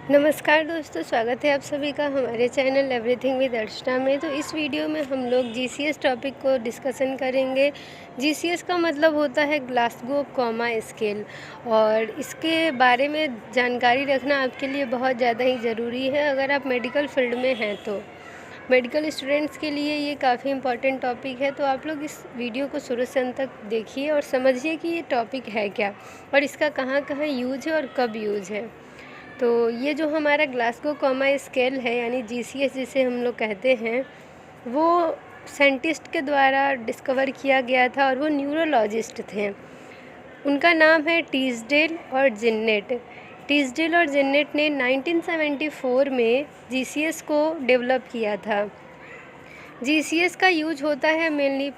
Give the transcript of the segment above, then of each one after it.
नमस्कार दोस्तों, स्वागत है आप सभी का हमारे चैनल एवरीथिंग विद अर्चना में। तो इस वीडियो में हम लोग जीसीएस टॉपिक को डिस्कशन करेंगे। जीसीएस का मतलब होता है ग्लासगो कॉमा स्केल, और इसके बारे में जानकारी रखना आपके लिए बहुत ज़्यादा ही ज़रूरी है अगर आप मेडिकल फील्ड में हैं तो। मेडिकल स्टूडेंट्स के लिए ये काफ़ी इम्पॉर्टेंट टॉपिक है, तो आप लोग इस वीडियो को शुरू से अंत तक देखिए और समझिए कि ये टॉपिक है क्या और इसका कहाँ कहाँ यूज है और कब यूज है। तो ये जो हमारा ग्लासगो कॉमा स्केल है यानी जीसीएस जिसे हम लोग कहते हैं, वो साइंटिस्ट के द्वारा डिस्कवर किया गया था और वो न्यूरोलॉजिस्ट थे। उनका नाम है टीसडेल और जेन्नेट। टीसडेल और जेन्नेट ने 1974 में जीसीएस को डेवलप किया था। जीसीएस का यूज होता है मेनली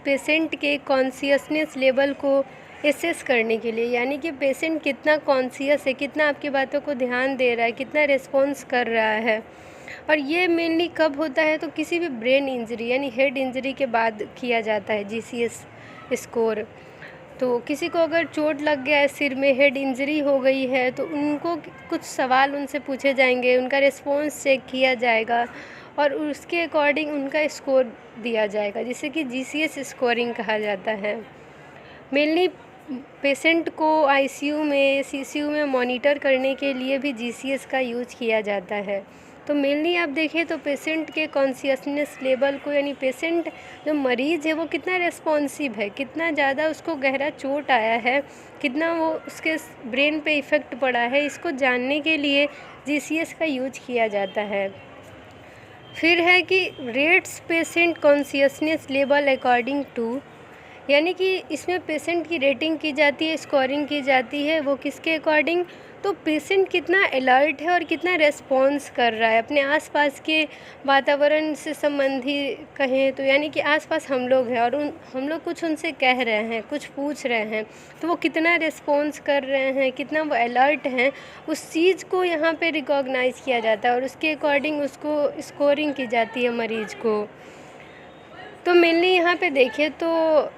पेशेंट के कॉन्शियसनेस लेवल को एसेस करने के लिए, यानी कि पेशेंट कितना कॉन्शियस है, कितना आपकी बातों को ध्यान दे रहा है, कितना रिस्पॉन्स कर रहा है। और ये मेनली कब होता है तो किसी भी ब्रेन इंजरी यानी हेड इंजरी के बाद किया जाता है जीसीएस स्कोर। तो किसी को अगर चोट लग गया है, सिर में हेड इंजरी हो गई है, तो उनको कुछ सवाल उनसे पूछे जाएंगे, उनका रिस्पॉन्स चेक किया जाएगा और उसके अकॉर्डिंग उनका स्कोर दिया जाएगा, जिसे कि जीसीएस स्कोरिंग कहा जाता है। मेनली पेशेंट को आईसीयू में, सीसीयू में मॉनिटर करने के लिए भी जीसीएस का यूज किया जाता है। तो मेनली आप देखें तो पेशेंट के कॉन्शियसनेस लेवल को, यानी पेशेंट जो मरीज़ है वो कितना रेस्पॉन्सिव है, कितना ज़्यादा उसको गहरा चोट आया है, कितना वो उसके ब्रेन पे इफ़ेक्ट पड़ा है, इसको जानने के लिए जीसीएस का यूज किया जाता है। फिर है कि rates patient consciousness level according to, यानी कि इसमें पेशेंट की रेटिंग की जाती है, स्कोरिंग की जाती है। वो किसके अकॉर्डिंग, तो पेशेंट कितना अलर्ट है और कितना रेस्पॉन्स कर रहा है अपने आसपास के वातावरण से संबंधी कहें तो, यानी कि आसपास हम लोग हैं और हम लोग कुछ उनसे कह रहे हैं, कुछ पूछ रहे हैं, तो वो कितना रेस्पॉन्स कर रहे हैं, कितना वो अलर्ट हैं, उस चीज़ को यहाँ पे रिकॉग्नाइज़ किया जाता है और उसके अकॉर्डिंग उसको स्कोरिंग की जाती है मरीज़ को। तो मेनली यहाँ पे देखें तो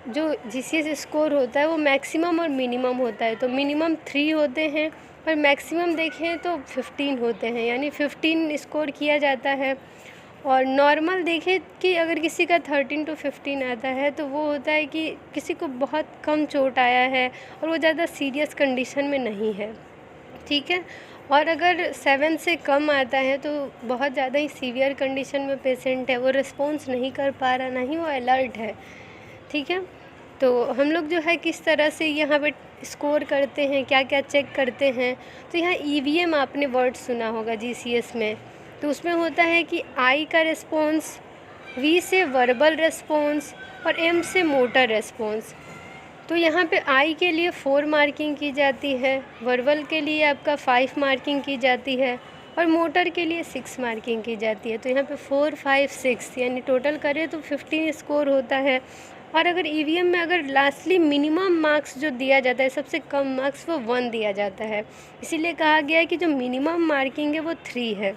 जो जीसीएस स्कोर होता है वो मैक्सिमम और मिनिमम होता है। तो मिनिमम 3 होते हैं और मैक्सिमम देखें तो 15 होते हैं, यानी 15 स्कोर किया जाता है। और नॉर्मल देखें कि अगर किसी का 13 to 15 आता है तो वो होता है कि किसी को बहुत कम चोट आया है और वो ज़्यादा सीरियस कंडीशन में नहीं है, ठीक है। और अगर 7 से कम आता है तो बहुत ज़्यादा ही सीवियर कंडीशन में पेशेंट है, वो रिस्पॉन्स नहीं कर पा रहा, ना ही वो अलर्ट है, ठीक है। तो हम लोग जो है किस तरह से यहाँ पे स्कोर करते हैं, क्या क्या चेक करते हैं, तो यहाँ ईवीएम आपने वर्ड सुना होगा जीसीएस में। तो उसमें होता है कि आई का रिस्पॉन्स, वी से वर्बल रिस्पॉन्स और एम से मोटर रिस्पॉन्स। तो यहाँ पे आई के लिए 4 मार्किंग की जाती है, वर्बल के लिए आपका 5 मार्किंग की जाती है और मोटर के लिए 6 मार्किंग की जाती है। तो यहाँ पे 4, 5, 6 यानी टोटल करें तो 15 स्कोर होता है। और अगर ईवीएम में अगर लास्टली मिनिमम मार्क्स जो दिया जाता है, सबसे कम मार्क्स, वो 1 दिया जाता है। इसीलिए कहा गया है कि जो मिनिमम मार्किंग है वो 3 है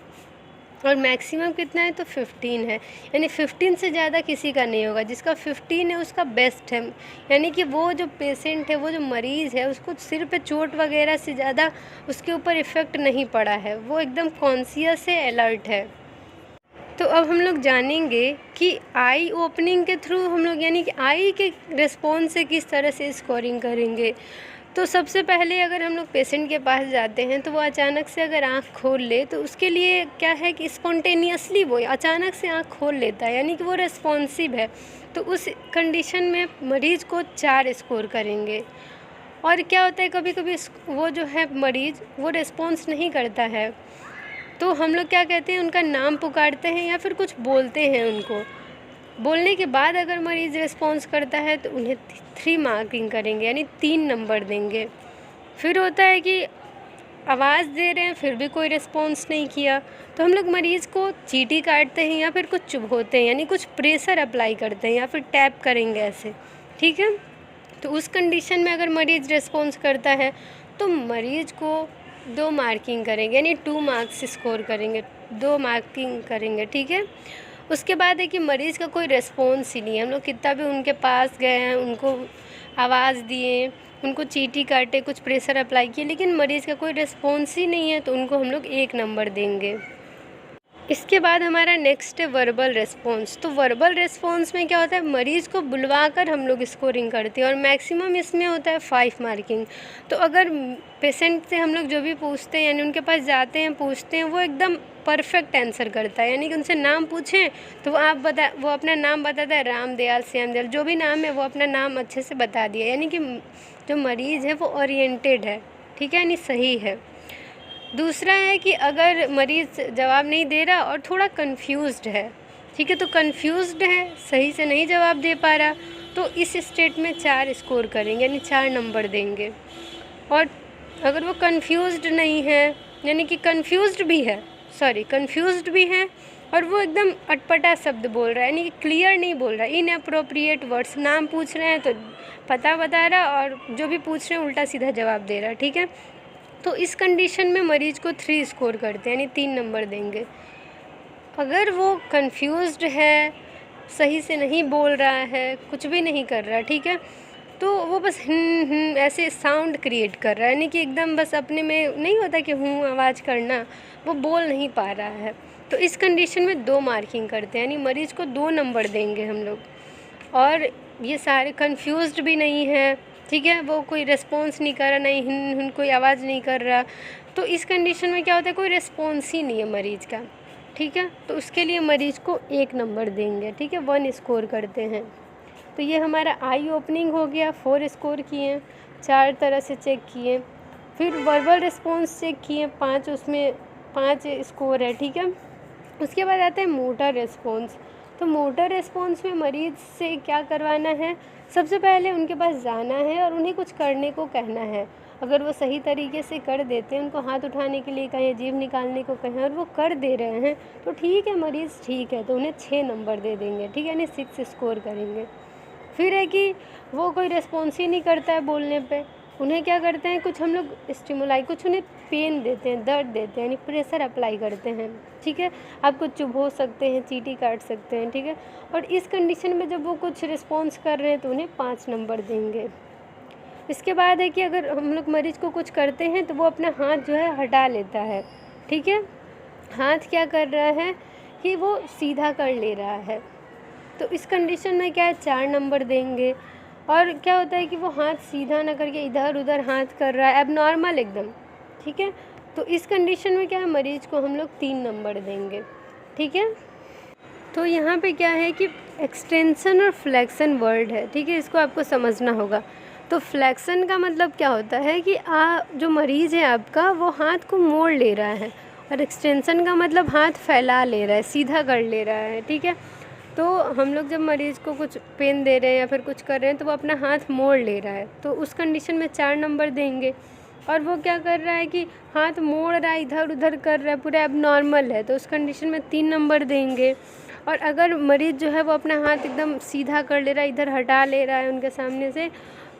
और मैक्सिमम कितना है तो 15 है, यानी 15 से ज़्यादा किसी का नहीं होगा। जिसका 15 है उसका बेस्ट है, यानी कि वो जो पेशेंट है, वो जो मरीज़ है, उसको सिर पे चोट वगैरह से ज़्यादा उसके ऊपर इफ़ेक्ट नहीं पड़ा है, वो एकदम कॉन्शियस है, अलर्ट है। तो अब हम लोग जानेंगे कि आई ओपनिंग के थ्रू हम लोग, यानी कि आई के रिस्पॉन्स से किस तरह से स्कोरिंग करेंगे। तो सबसे पहले अगर हम लोग पेशेंट के पास जाते हैं तो वो अचानक से अगर आँख खोल ले तो उसके लिए क्या है कि स्पॉन्टेनियसली वो अचानक से आँख खोल लेता है, यानी कि वो रिस्पॉन्सिव है। तो उस कंडीशन में मरीज़ को 4 स्कोर करेंगे। और क्या होता है, कभी कभी वो जो है मरीज़ वो रिस्पॉन्स नहीं करता है, तो हम लोग क्या कहते हैं, उनका नाम पुकारते हैं या फिर कुछ बोलते हैं उनको। बोलने के बाद अगर मरीज़ रिस्पॉन्स करता है तो उन्हें 3 मार्किंग करेंगे, यानी 3 नंबर देंगे। फिर होता है कि आवाज़ दे रहे हैं फिर भी कोई रिस्पॉन्स नहीं किया, तो हम लोग मरीज़ को चींटी काटते हैं या फिर कुछ चुभोते हैं, यानी कुछ प्रेशर अप्लाई करते हैं या फिर टैप करेंगे ऐसे, ठीक है। तो उस कंडीशन में अगर मरीज़ रिस्पॉन्स करता है तो मरीज़ को 2 मार्किंग करेंगे, यानी 2 मार्क्स स्कोर करेंगे, 2 मार्किंग करेंगे, ठीक है। उसके बाद है कि मरीज़ का कोई रिस्पॉन्स ही नहीं है, हम लोग कितना भी उनके पास गए हैं, उनको आवाज़ दिए, उनको चीटी काटे, कुछ प्रेशर अप्लाई किए, लेकिन मरीज़ का कोई रिस्पॉन्स ही नहीं है, तो उनको हम लोग 1 नंबर देंगे। इसके बाद हमारा नेक्स्ट है वर्बल रिस्पॉन्स। तो वर्बल रिस्पॉन्स में क्या होता है, मरीज़ को बुलवाकर हम लोग स्कोरिंग करते हैं और मैक्सिमम इसमें होता है 5 मार्किंग। तो अगर पेशेंट से हम लोग जो भी पूछते हैं, यानी उनके पास जाते हैं, पूछते हैं, वो एकदम परफेक्ट आंसर करता है, यानी कि उनसे नाम पूछें तो वो अपना नाम बताता है, रामदयाल, श्यामदयाल, जो भी नाम है वो अपना नाम अच्छे से बता दिया, यानी कि जो मरीज़ है वो ओरिएंटेड है, ठीक है, यानी सही है। दूसरा है कि अगर मरीज़ जवाब नहीं दे रहा और थोड़ा कंफ्यूज्ड है, ठीक है, तो कंफ्यूज्ड है, सही से नहीं जवाब दे पा रहा, तो इस स्टेट में 4 स्कोर करेंगे, यानी 4 नंबर देंगे। और अगर वो कंफ्यूज्ड नहीं है, यानी कि कंफ्यूज्ड भी है और वो एकदम अटपटा शब्द बोल रहा है, यानी कि क्लियर नहीं बोल रहा, इनअप्रोप्रिएट वर्ड्स, नाम पूछ रहे हैं तो पता बता रहा और जो भी पूछ रहे हैं उल्टा सीधा जवाब दे रहा, ठीक है, तो इस कंडीशन में मरीज़ को 3 स्कोर करते हैं, यानी 3 नंबर देंगे। अगर वो कंफ्यूज्ड है, सही से नहीं बोल रहा है, कुछ भी नहीं कर रहा, ठीक है, तो वो बस ऐसे साउंड क्रिएट कर रहा है, यानी कि एकदम बस अपने में नहीं होता कि आवाज़ करना, वो बोल नहीं पा रहा है, तो इस कंडीशन में 2 मार्किंग करते हैं, यानी मरीज़ को 2 नंबर देंगे हम लोग। और ये सारे कंफ्यूज्ड भी नहीं है, ठीक है, वो कोई रिस्पॉन्स नहीं कर रहा, नहीं कोई आवाज़ नहीं कर रहा, तो इस कंडीशन में क्या होता है, कोई रिस्पॉन्स ही नहीं है मरीज़ का, ठीक है, तो उसके लिए मरीज़ को 1 नंबर देंगे, ठीक है, 1 स्कोर करते हैं। तो ये हमारा आई ओपनिंग हो गया, 4 स्कोर किए, 4 तरह से चेक किए। फिर वर्बल रिस्पॉन्स चेक किए, 5, उसमें 5 स्कोर है, ठीक है। उसके बाद आता है मोटर रिस्पॉन्स। तो मोटर रिस्पॉन्स में मरीज़ से क्या करवाना है, सबसे पहले उनके पास जाना है और उन्हें कुछ करने को कहना है। अगर वो सही तरीके से कर देते हैं, उनको हाथ उठाने के लिए कहें, जीभ निकालने को कहें और वो कर दे रहे हैं, तो ठीक है, मरीज़ ठीक है, तो उन्हें 6 नंबर दे देंगे, ठीक है, यानी 6 स्कोर करेंगे। फिर है कि वो कोई रिस्पॉन्स ही नहीं करता है बोलने पे, उन्हें क्या करते हैं, कुछ हम लोग स्टिमुलाई, कुछ उन्हें पेन देते हैं, दर्द देते हैं, यानी प्रेशर अप्लाई करते हैं, ठीक है, आप कुछ चुभो सकते हैं, चीटी काट सकते हैं, ठीक है। और इस कंडीशन में जब वो कुछ रिस्पॉन्स कर रहे हैं तो उन्हें 5 नंबर देंगे। इसके बाद है कि अगर हम लोग मरीज़ को कुछ करते हैं तो वो अपना हाथ जो है हटा लेता है, ठीक है, हाथ क्या कर रहा है कि वो सीधा कर ले रहा है, तो इस कंडीशन में क्या है, 4 नंबर देंगे। और क्या होता है कि वो हाथ सीधा ना करके इधर उधर हाथ कर रहा है, एबनॉर्मल एकदम, ठीक है, तो इस कंडीशन में क्या है, मरीज़ को हम लोग 3 नंबर देंगे, ठीक है। तो यहाँ पे क्या है कि एक्सटेंशन और फ्लेक्शन वर्ड है, ठीक है, इसको आपको समझना होगा। तो फ्लेक्शन का मतलब क्या होता है कि जो मरीज़ है आपका वो हाथ को मोड़ ले रहा है, और एक्सटेंशन का मतलब हाथ फैला ले रहा है, सीधा कर ले रहा है, ठीक है। तो हम लोग जब मरीज़ को कुछ पेन दे रहे हैं या फिर कुछ कर रहे हैं तो वो अपना हाथ मोड़ ले रहा है, तो उस कंडीशन में 4 नंबर देंगे। और वो क्या कर रहा है कि हाथ मोड़ रहा है, इधर उधर कर रहा है, पूरा एबनॉर्मल है, तो उस कंडीशन में 3 नंबर देंगे। और अगर मरीज़ जो है वो अपना हाथ एकदम सीधा कर ले रहा है, इधर हटा ले रहा है उनके सामने से,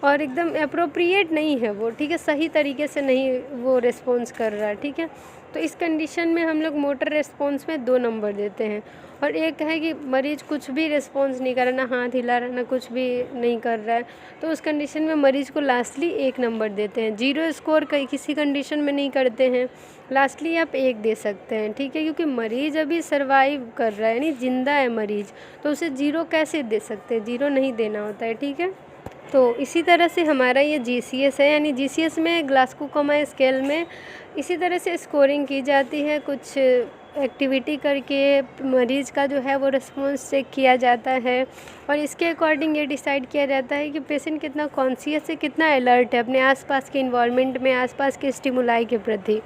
और एकदम अप्रोप्रिएट नहीं है वो, ठीक है, सही तरीके से नहीं वो रिस्पॉन्स कर रहा है, ठीक है, तो इस कंडीशन में हम लोग मोटर रिस्पॉन्स में 2 नंबर देते हैं। और एक है कि मरीज़ कुछ भी रिस्पॉन्स नहीं कर रहा, ना हाथ हिला रहा, ना कुछ भी नहीं कर रहा है, तो उस कंडीशन में मरीज़ को लास्टली 1 नंबर देते हैं। 0 स्कोर किसी कंडीशन में नहीं करते हैं, लास्टली आप 1 दे सकते हैं, ठीक है, क्योंकि मरीज़ अभी सर्वाइव कर रहा है, यानी ज़िंदा है मरीज़, तो उसे 0 कैसे दे सकते हैं, 0 नहीं देना होता है, ठीक है। तो इसी तरह से हमारा ये GCS है, यानी GCS में ग्लासगो कोमा स्केल में इसी तरह से स्कोरिंग की जाती है, कुछ एक्टिविटी करके मरीज़ का जो है वो रिस्पॉन्स चेक किया जाता है, और इसके अकॉर्डिंग ये डिसाइड किया जाता है कि पेशेंट कितना कॉन्शियस है, कितना अलर्ट है अपने आसपास के इन्वायरमेंट में, आसपास के स्टिमुलाई के प्रति,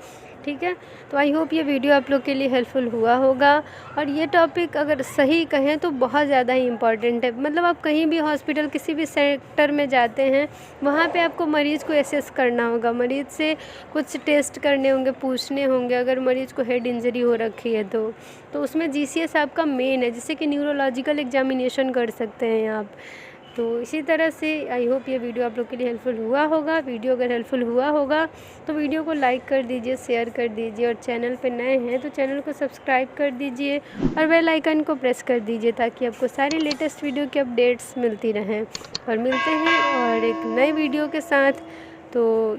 ठीक है। तो आई होप ये वीडियो आप लोग के लिए हेल्पफुल हुआ होगा। और ये टॉपिक अगर सही कहें तो बहुत ज़्यादा ही इम्पॉर्टेंट है, मतलब आप कहीं भी हॉस्पिटल किसी भी सेक्टर में जाते हैं, वहाँ पे आपको मरीज़ को एसेस करना होगा, मरीज़ से कुछ टेस्ट करने होंगे, पूछने होंगे, अगर मरीज़ को हेड इंजरी हो रखी है तो उसमें GCS आपका मेन है, जिससे कि न्यूरोलॉजिकल एग्जामिनेशन कर सकते हैं आप, तो इसी तरह से आई होप ये वीडियो आप लोग के लिए हेल्पफुल हुआ होगा। वीडियो अगर हेल्पफुल हुआ होगा तो वीडियो को लाइक कर दीजिए, शेयर कर दीजिए, और चैनल पे नए हैं तो चैनल को सब्सक्राइब कर दीजिए और बेल आइकन को प्रेस कर दीजिए ताकि आपको सारी लेटेस्ट वीडियो की अपडेट्स मिलती रहें। और मिलते हैं और एक नए वीडियो के साथ, तो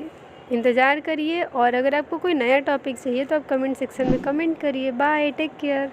इंतज़ार करिए। और अगर आपको कोई नया टॉपिक चाहिए तो आप कमेंट सेक्शन में कमेंट करिए। Bye, take care.